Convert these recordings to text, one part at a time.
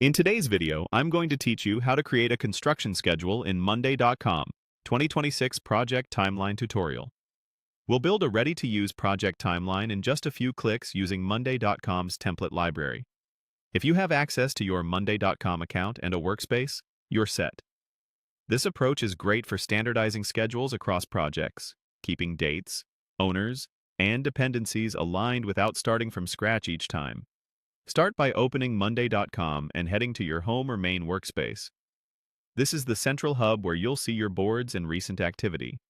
In today's video, I'm going to teach you how to create a construction schedule in Monday.com 2026 Project Timeline Tutorial. We'll build a ready-to-use project timeline in just a few clicks using Monday.com's template library. If you have access to your Monday.com account and a workspace, you're set. This approach is great for standardizing schedules across projects, keeping dates, owners, and dependencies aligned without starting from scratch each time. Start by opening Monday.com and heading to your home or main workspace. This is the central hub where you'll see your boards and recent activity.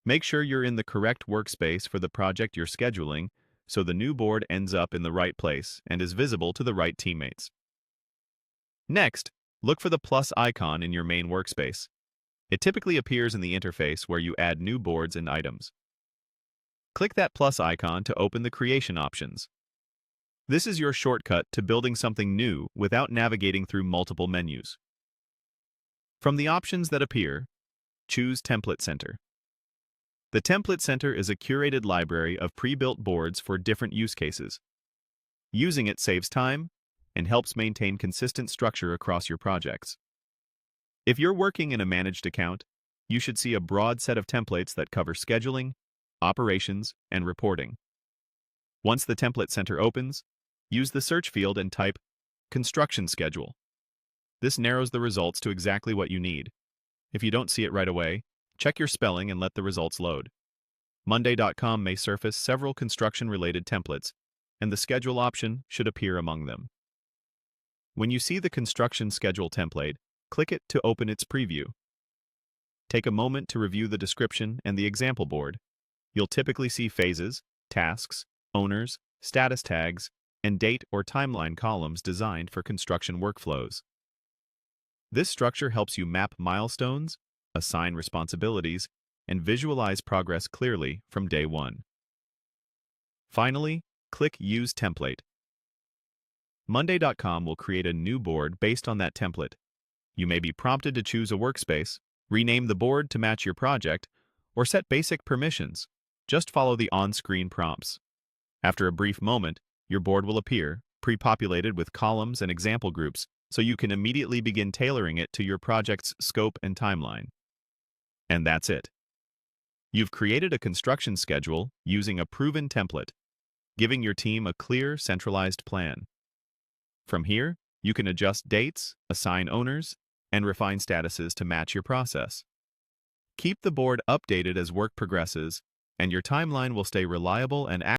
Make sure you're in the correct workspace for the project you're scheduling so the new board ends up in the right place and is visible to the right teammates. Next, look for the plus icon in your main workspace. It typically appears in the interface where you add new boards and items. Click that plus icon to open the creation options. This is your shortcut to building something new without navigating through multiple menus. From the options that appear, choose Template Center. The Template Center is a curated library of pre-built boards for different use cases. Using it saves time and helps maintain consistent structure across your projects. If you're working in a managed account, you should see a broad set of templates that cover scheduling, operations, and reporting. Once the Template Center opens, use the search field and type Construction Schedule. This narrows the results to exactly what you need. If you don't see it right away, check your spelling and let the results load. Monday.com may surface several construction-related templates, and the schedule option should appear among them. When you see the Construction Schedule template, click it to open its preview. Take a moment to review the description and the example board. You'll typically see phases, tasks, owners, status tags, and date or timeline columns designed for construction workflows. This structure helps you map milestones, assign responsibilities, and visualize progress clearly from day one. Finally, click Use Template. Monday.com will create a new board based on that template. You may be prompted to choose a workspace, rename the board to match your project, or set basic permissions. Just follow the on-screen prompts. After a brief moment, your board will appear, pre-populated with columns and example groups, so you can immediately begin tailoring it to your project's scope and timeline. And that's it. You've created a construction schedule using a proven template, giving your team a clear, centralized plan. From here, you can adjust dates, assign owners, and refine statuses to match your process. Keep the board updated as work progresses, and your timeline will stay reliable and accurate.